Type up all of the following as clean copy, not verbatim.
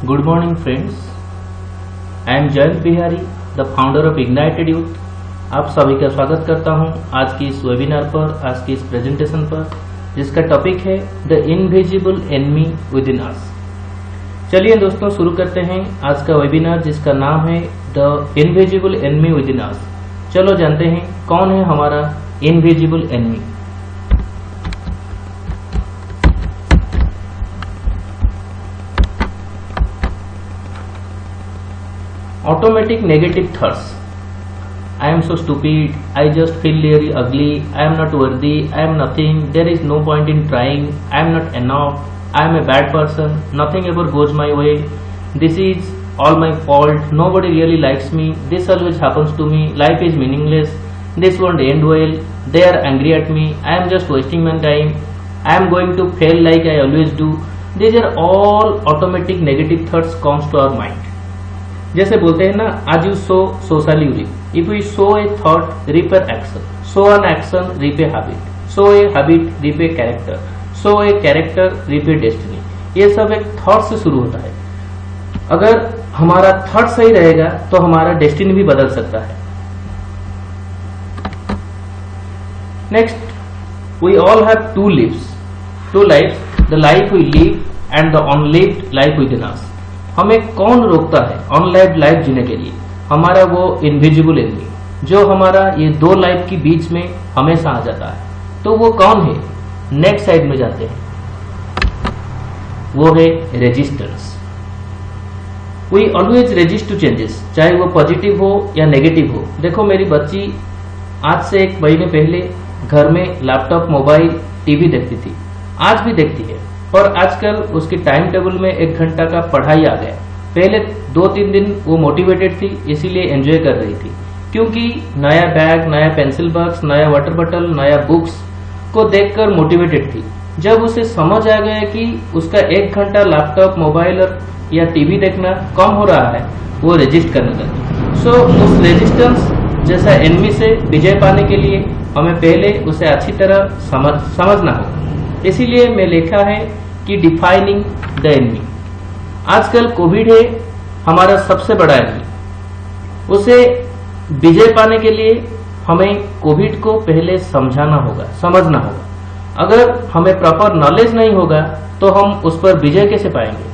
Good morning friends. I am Jayant Bihari, the founder of ignited youth. आप सभी का स्वागत करता हूं आज की इस वेबिनार पर, आज की इस प्रेजेंटेशन पर, जिसका टॉपिक है the invisible enemy within us. चलिए दोस्तों शुरू करते हैं आज का वेबिनार, जिसका नाम है the invisible enemy within us. चलो जानते हैं कौन है हमारा invisible enemy. Automatic negative thoughts. I am so stupid. I just feel really ugly. I am not worthy. I am nothing. There is no point in trying. I am not enough. I am a bad person. Nothing ever goes my way. This is all my fault. Nobody really likes me. This always happens to me. Life is meaningless. This won't end well. They are angry at me. I am just wasting my time. I am going to fail like I always do. These are all automatic negative thoughts comes to our mind. जैसे बोलते हैं ना, as you sow so shall you reap. If you sow a thought reap an action, sow an action reap a habit, sow a habit reap a character, sow a character reap a destiny. ये सब एक thought से शुरू होता है। अगर हमारा thought सही रहेगा तो हमारा डेस्टिनी भी बदल सकता है। Next, we all have two lives, the life we live and the unlived life within us. हमें कौन रोकता है अनलाइव्ड लाइफ जीने के लिए? हमारा वो इनविजिबल एनिमी, जो हमारा ये दो लाइफ के बीच में हमेशा आ जाता है। तो वो कौन है? नेक्स्ट साइड में जाते हैं, वो है resistance. We always resist to changes, चाहे वो पॉजिटिव हो या नेगेटिव हो। देखो, मेरी बच्ची आज से 1 महीने पहले घर में लैपटॉप, मोबाइल, टीवी देखती थी, आज भी देखती है। और आजकल उसके टाइम टेबल में 1 घंटा का पढ़ाई आ गया। पहले 2-3 दिन वो मोटिवेटेड थी, इसीलिए एंजॉय कर रही थी, क्योंकि नया बैग, नया पेंसिल बॉक्स, नया वाटर बॉटल, नया बुक्स को देखकर मोटिवेटेड थी। जब उसे समझ आ गया कि उसका 1 घंटा लैपटॉप, मोबाइल या टीवी देखना कम हो रहा है, वो रेजिस्ट करने लगी। सो उस रेजिस्टेंस जैसा एनिमी से विजय पाने के लिए हमें पहले उसे अच्छी तरह समझना होगा। इसीलिए मैं लिखा है कि डिफाइनिंग द एनिमी। आजकल कोविड है हमारा सबसे बड़ा एनिमी। उसे विजय पाने के लिए हमें कोविड को पहले समझना होगा। अगर हमें प्रॉपर नॉलेज नहीं होगा तो हम उस पर विजय कैसे पाएंगे?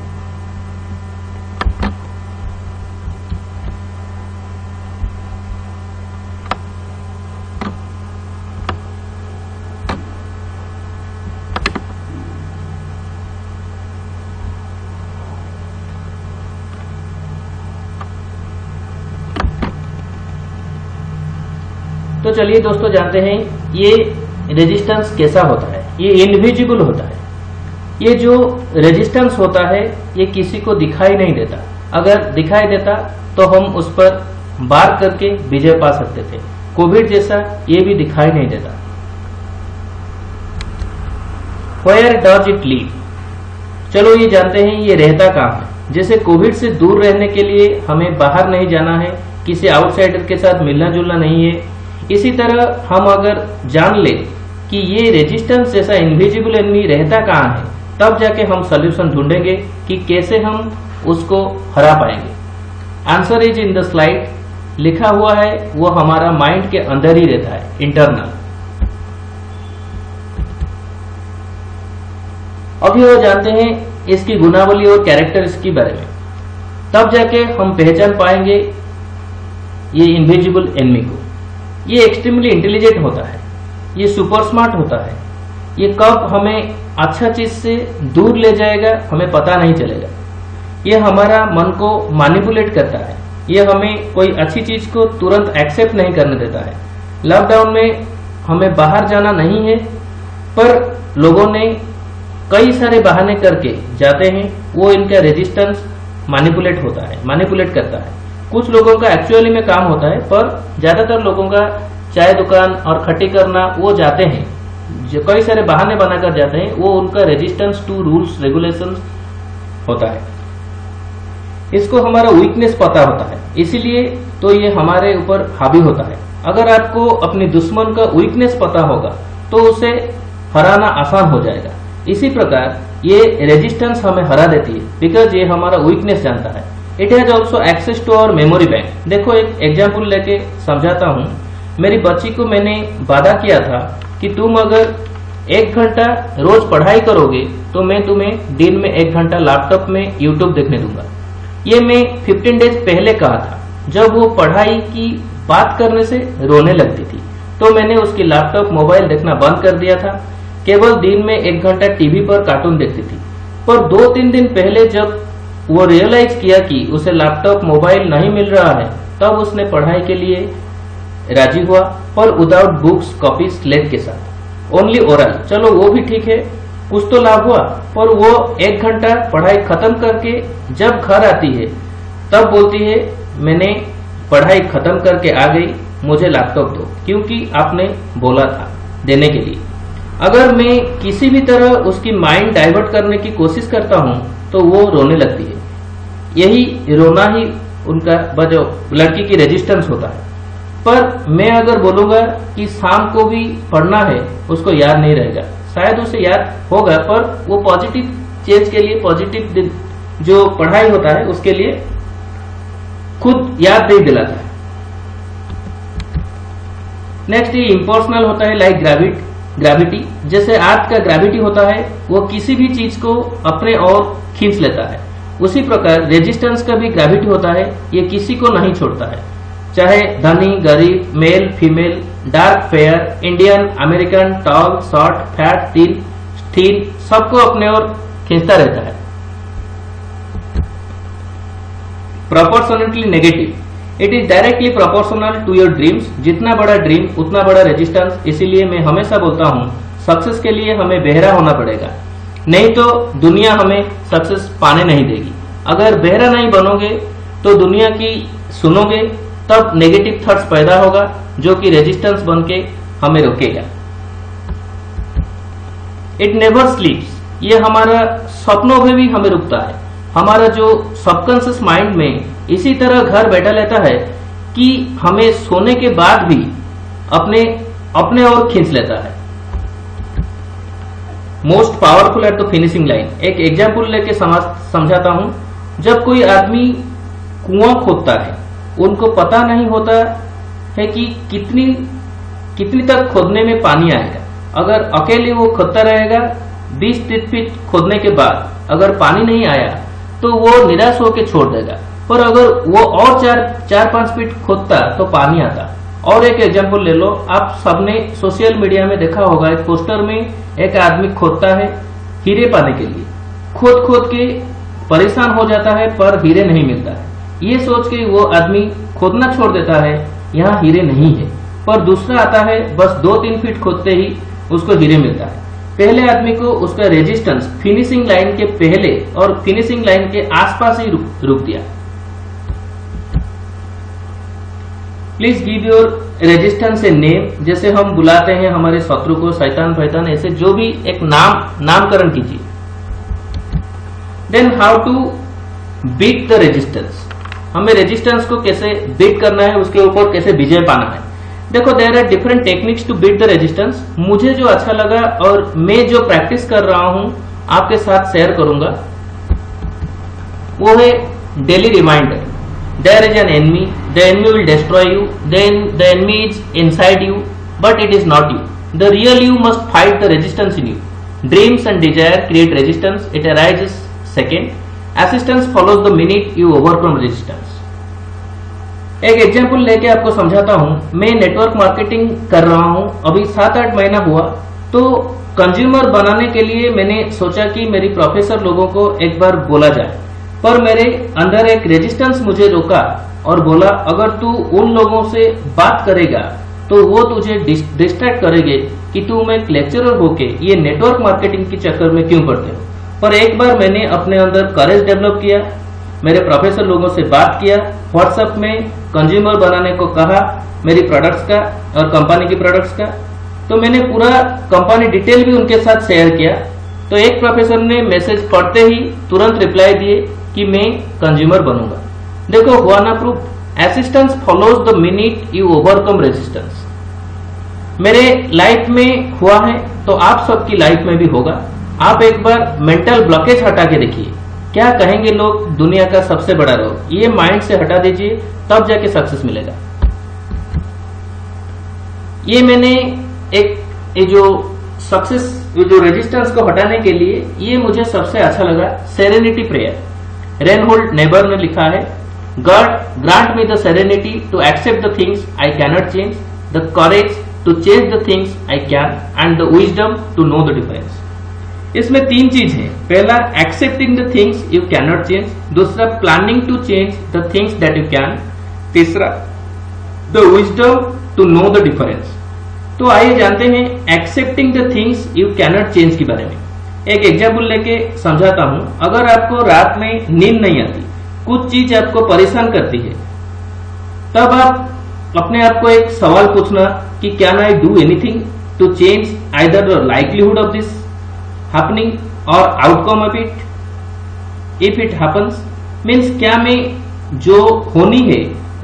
तो चलिए दोस्तों जानते हैं ये रेजिस्टेंस कैसा होता है। ये इनविजिबल होता है। ये जो रेजिस्टेंस होता है ये किसी को दिखाई नहीं देता। अगर दिखाई देता तो हम उस पर वार करके विजय पा सकते थे। कोविड जैसा ये भी दिखाई नहीं देता। Where does it live? चलो ये जानते हैं ये रहता कहाँ है। जैसे कोविड से दूर रहने के लिए हमें बाहर नहीं जाना है, किसी आउटसाइडर के साथ मिलना जुलना नहीं है। इसी तरह हम अगर जान ले कि ये रेजिस्टेंस जैसा इनविजिबल एनिमी रहता कहाँ है, तब जाके हम सॉल्यूशन ढूंढेंगे कि कैसे हम उसको हरा पाएंगे। Answer is in the slide. लिखा हुआ है वो हमारा माइंड के अंदर ही रहता है, इंटरनल। अभी वो जानते हैं इसकी गुणावली और कैरेक्टर्स के बारे में, तब जाके हम पहचान पाएंगे ये इनविजिबल एनिमी को। ये एक्सट्रीमली इंटेलिजेंट होता है, ये सुपर स्मार्ट होता है। ये कब हमें अच्छा चीज से दूर ले जाएगा हमें पता नहीं चलेगा। ये हमारा मन को मैनिपुलेट करता है। ये हमें कोई अच्छी चीज को तुरंत एक्सेप्ट नहीं करने देता है। लॉकडाउन में हमें बाहर जाना नहीं है, पर लोगों ने कई सारे बहाने करके जाते हैं। वो इनका रेजिस्टेंस मैनिपुलेट करता है। कुछ लोगों का एक्चुअली में काम होता है, पर ज्यादातर लोगों का चाय दुकान और खट्टी करना वो जाते हैं, जो कई सारे बहाने बनाकर जाते हैं। वो उनका रेजिस्टेंस टू रूल्स रेगुलेशंस होता है। इसको हमारा वीकनेस पता होता है, इसीलिए तो ये हमारे ऊपर हावी होता है। अगर आपको अपने दुश्मन का वीकनेस पता होगा तो उसे हराना आसान हो जाएगा। इसी प्रकार ये रेजिस्टेंस हमें हरा देती है, बिकॉज ये हमारा वीकनेस जानता है। It has also access to our memory bank. देखो एक एग्जाम्पल लेके समझाता हूँ। मेरी बच्ची को मैंने वादा किया था कि तुम अगर 1 घंटा रोज पढ़ाई करोगे तो मैं तुम्हें दिन में 1 घंटा लैपटॉप में यूट्यूब देखने दूंगा। ये मैं 15 डेज पहले कहा था, जब वो पढ़ाई की बात करने से रोने लगती थी, तो मैंने उसकी लैपटॉप मोबाइल देखना बंद कर दिया था। केवल दिन में 1 घंटा टीवी पर कार्टून देखती थी। पर 2-3 दिन पहले जब वो रियलाइज किया कि उसे लैपटॉप मोबाइल नहीं मिल रहा है, तब उसने पढ़ाई के लिए राजी हुआ, पर विदाउट बुक्स कॉपी स्लेट के साथ, ओनली ओरल। चलो वो भी ठीक है, कुछ तो लाभ हुआ। पर वो 1 घंटा पढ़ाई खत्म करके जब घर आती है तब बोलती है मैंने पढ़ाई खत्म करके आ गई, मुझे लैपटॉप दो, क्योंकि आपने बोला था देने के लिए। अगर मैं किसी भी तरह उसकी माइंड डाइवर्ट करने की कोशिश करता हूं तो वो रोने लगती है। यही रोना ही उनका जो लड़की की रेजिस्टेंस होता है। पर मैं अगर बोलूंगा कि शाम को भी पढ़ना है, उसको याद नहीं रहेगा। शायद उसे याद होगा, पर वो पॉजिटिव चेंज के लिए, पॉजिटिव जो पढ़ाई होता है उसके लिए खुद याद नहीं दिलाता है। नेक्स्ट ये इम्पर्सनल होता है, लाइक ग्रेविटी। जैसे अर्थ का ग्रेविटी होता है, वो किसी भी चीज को अपने ओर खींच लेता है, उसी प्रकार रेजिस्टेंस का भी ग्रेविटी होता है, ये किसी को नहीं छोड़ता है। चाहे धनी गरीब, male female, dark fair, Indian American, tall short, fat thin, सबको अपने ओर खींचता रहता है। Proportionally negative, it is directly proportional to your dreams. जितना बड़ा ड्रीम उतना बड़ा रेजिस्टेंस। इसीलिए मैं हमेशा बोलता हूँ सक्सेस के लिए हमें बहरा होना पड़ेगा, नहीं तो दुनिया हमें सक्सेस पाने नहीं देगी। अगर बहरा नहीं बनोगे तो दुनिया की सुनोगे, तब नेगेटिव थॉट्स पैदा होगा जो कि रेजिस्टेंस बन के हमें रोकेगा। इट नेवर स्लीप्स, ये हमारा सपनों में भी हमें रुकता है। हमारा जो सबकॉन्शियस माइंड में इसी तरह घर बैठा रहता है कि हमें सोने के बाद भी अपने ओर खींच लेता है। Most powerful at the finishing line, एक एग्जाम्पल लेके समझाता हूं। जब कोई आदमी कुआं खोदता है, उनको पता नहीं होता है कि कितनी तक खोदने में पानी आएगा। अगर अकेले वो खोदता रहेगा, 20-30 फीट खोदने के बाद अगर पानी नहीं आया तो वो निराश होकर छोड़ देगा। पर अगर वो और 4-5 फीट खोदता तो पानी आता। और एक एग्जाम्पल ले लो, आप सबने सोशल मीडिया में देखा होगा, एक पोस्टर में एक आदमी खोदता है हीरे पाने के लिए। खोद के परेशान हो जाता है, पर हीरे नहीं मिलता है। ये सोच के वो आदमी खोदना छोड़ देता है, यहाँ हीरे नहीं है। पर दूसरा आता है, बस 2-3 फीट खोदते ही उसको हीरे मिलता है। पहले आदमी को उसका रेजिस्टेंस फिनिशिंग लाइन के पहले और फिनिशिंग लाइन के आसपास ही रुक दिया। Please give your resistance a name. जैसे हम बुलाते हैं हमारे शत्रु को शैतान फैतान, ऐसे जो भी एक नामकरण कीजिए। Then how to beat the resistance, हमें रेजिस्टेंस को कैसे बीट करना है, उसके ऊपर कैसे विजय पाना है। देखो, there are different techniques to beat the resistance. मुझे जो अच्छा लगा और मैं जो प्रैक्टिस कर रहा हूं आपके साथ शेयर करूंगा, वो है daily reminder. There is an enemy, the enemy will destroy you, the enemy is inside you but it is not you. The real you must fight the resistance in you. Dreams and desire create resistance, it arises second, assistance follows the minute you overcome resistance. एक example लेके आपको समझाता हूं। मैं network marketing कर रहा हूं, अभी 7-8 महीना हुआ। तो कंज्यूमर बनाने के लिए मैंने सोचा कि मेरी प्रोफेसर लोगों को एक बार बोला जाए, पर मेरे अंदर एक रेजिस्टेंस मुझे रोका और बोला अगर तू उन लोगों से बात करेगा तो वो तुझे डिस्ट्रैक्ट करेंगे कि तुम एक लेक्चरर होके ये नेटवर्क मार्केटिंग के चक्कर में क्यों पड़ते हो। पर एक बार मैंने अपने अंदर करेज डेवलप किया, मेरे प्रोफेसर लोगों से बात किया, व्हाट्सएप में कंज्यूमर बनाने को कहा मेरी प्रोडक्ट्स का और कंपनी की प्रोडक्ट्स का। तो मैंने पूरा कंपनी डिटेल भी उनके साथ शेयर किया। तो एक प्रोफेसर ने मैसेज पढ़ते ही तुरंत रिप्लाई दिए कि मैं कंज्यूमर बनूंगा। देखो, हुआ ना proof, assistance follows the minute you overcome resistance. मेरे लाइफ में हुआ है तो आप सबकी लाइफ में भी होगा। आप एक बार मेंटल ब्लॉकेज हटा के देखिए, क्या कहेंगे लोग दुनिया का सबसे बड़ा रोग, ये माइंड से हटा दीजिए, तब जाके सक्सेस मिलेगा। ये मैंने ये जो सक्सेस, ये जो रेजिस्टेंस को हटाने के लिए ये मुझे सबसे अच्छा लगा, सेरेनिटी प्रेयर। रेनहोल्ड नेबर ने लिखा है, God grant me the serenity to accept the things I cannot change, the courage to change the things I can, and the wisdom to know the difference. इसमें 3 चीज है। पहला, accepting the things you cannot change. दूसरा, planning to change the things that you can. तीसरा, the wisdom to know the difference. तो आइए जानते हैं accepting the things you cannot change के बारे में। एक एग्जाम्पल लेके समझाता हूं। अगर आपको रात में नींद नहीं आती, कुछ चीज आपको परेशान करती है, तब आप अपने आप को एक सवाल पूछना कि can I do anything to change either the livelihood of this happening or outcome of it if it happens, means क्या मैं जो होनी है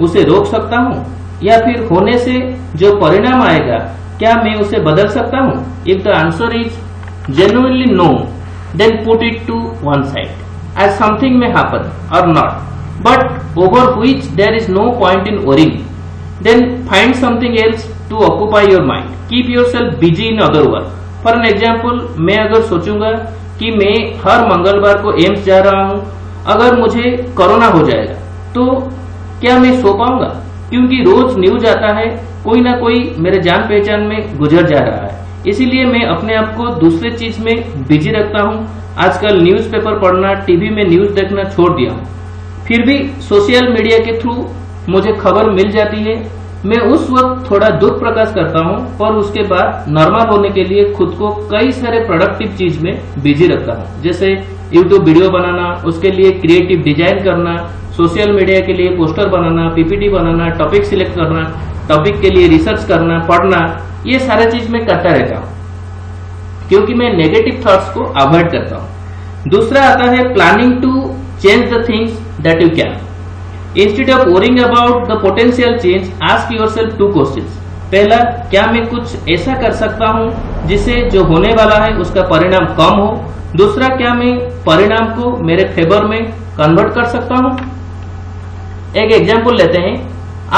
उसे रोक सकता हूं, या फिर होने से जो परिणाम आएगा क्या मैं उसे बदल सकता हूं? If the answer is genuinely no, then put it to one side as something may happen or not, but over which there is no point in worrying. Then find something else to occupy your mind. Keep yourself busy in other work. For an example, मैं अगर सोचूंगा कि मैं हर मंगलवार को AIIMS जा रहा हूं, अगर मुझे कोरोना हो जाएगा तो क्या मैं सो पाऊंगा? क्योंकि रोज न्यूज आता है, कोई ना कोई मेरे जान पहचान में गुजर जा रहा है। इसीलिए मैं अपने आप को दूसरे चीज में बिजी रखता हूं। आजकल न्यूज़पेपर पढ़ना, टीवी में न्यूज देखना छोड़ दिया हूं। फिर भी सोशल मीडिया के थ्रू मुझे खबर मिल जाती है। मैं उस वक्त थोड़ा दुख प्रकाश करता हूं, पर उसके बाद नॉर्मल होने के लिए खुद को कई सारे प्रोडक्टिव चीज में बिजी रखता हूं, जैसे यूट्यूब वीडियो बनाना, उसके लिए क्रिएटिव डिजाइन करना, सोशल मीडिया के लिए पोस्टर बनाना, पीपीटी बनाना, टॉपिक सिलेक्ट करना, टॉपिक के लिए रिसर्च करना, पढ़ना, ये सारे चीज मैं करता रहता हूं क्योंकि मैं नेगेटिव थॉट्स को अवॉइड करता हूं। दूसरा आता है planning to change the things that you can. Instead of worrying about the potential change, ask yourself 2 questions. पहला, क्या मैं कुछ ऐसा कर सकता हूं जिससे जो होने वाला है उसका परिणाम कम हो? दूसरा, क्या मैं परिणाम को मेरे फेवर में कन्वर्ट कर सकता हूं? एक एग्जाम्पल लेते हैं।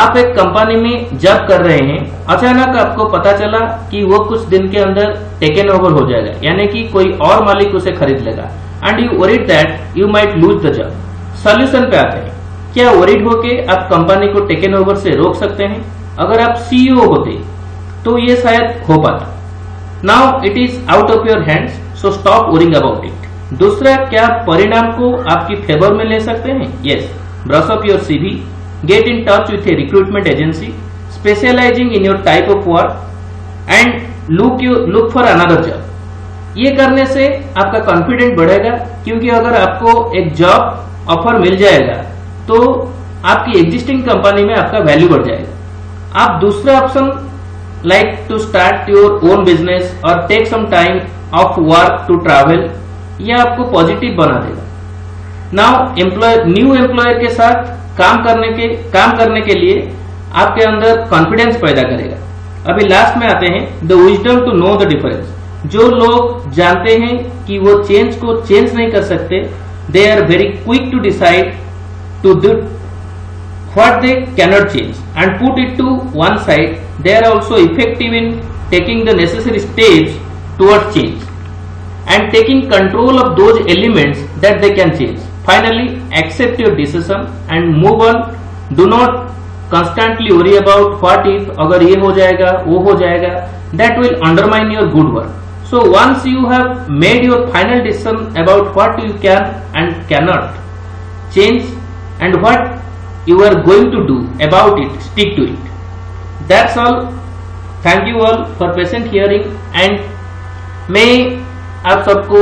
आप एक कंपनी में जॉब कर रहे हैं, अचानक आपको पता चला कि वो कुछ दिन के अंदर टेकन ओवर हो जाएगा, यानी कि कोई और मालिक उसे खरीद लेगा, and you worried that you might lose the job. Solution पे आते हैं। क्या वरीड होके आप कंपनी को टेकन ओवर से रोक सकते हैं? अगर आप सीईओ होते तो ये शायद हो पाता। Now it is out of your hands, so stop worrying about it. दूसरा, क्या परिणाम को आपकी फेवर में ले सकते हैं? Yes, brush up your CV, get in touch with A recruitment agency specialising in your type of work, and look for another job. ये करने से आपका कॉन्फिडेंस बढ़ेगा, क्योंकि अगर आपको एक जॉब ऑफर मिल जाएगा तो आपकी एग्जिस्टिंग कंपनी में आपका वैल्यू बढ़ जाएगा। आप दूसरा option like to start your own business और take some time off work to travel, यह आपको पॉजिटिव बना देगा। नाउ न्यू एम्प्लॉयर के साथ काम करने के लिए आपके अंदर कॉन्फिडेंस पैदा करेगा। अभी लास्ट में आते हैं, the wisdom to know the difference. जो लोग जानते हैं कि वो चेंज को चेंज नहीं कर सकते, they are very quick to decide to do what they cannot change and put it to one side. They are also effective in taking the necessary steps towards change and taking control of those elements that they can change. Finally, accept your decision and move on. Do not constantly worry about what if, अगर ये हो जाएगा वो हो जाएगा, that will undermine your good work. So once you have made your final decision about what you can and cannot change and what you are going to do about it, stick to it. That's all. Thank you all for patient hearing, and मैं आप सबको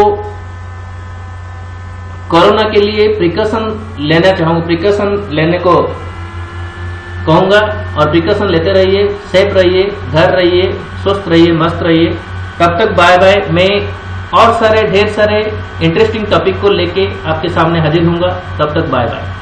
corona के लिए precaution लेने को कहूंगा, और precaution लेते रहिए, सेफ रहिए, घर रहिए, स्वस्थ रहिए, मस्त रहिए। तब तक बाय बाय। मैं और ढेर सारे इंटरेस्टिंग टॉपिक को लेके आपके सामने हाजिर होऊंगा। तब तक बाय बाय।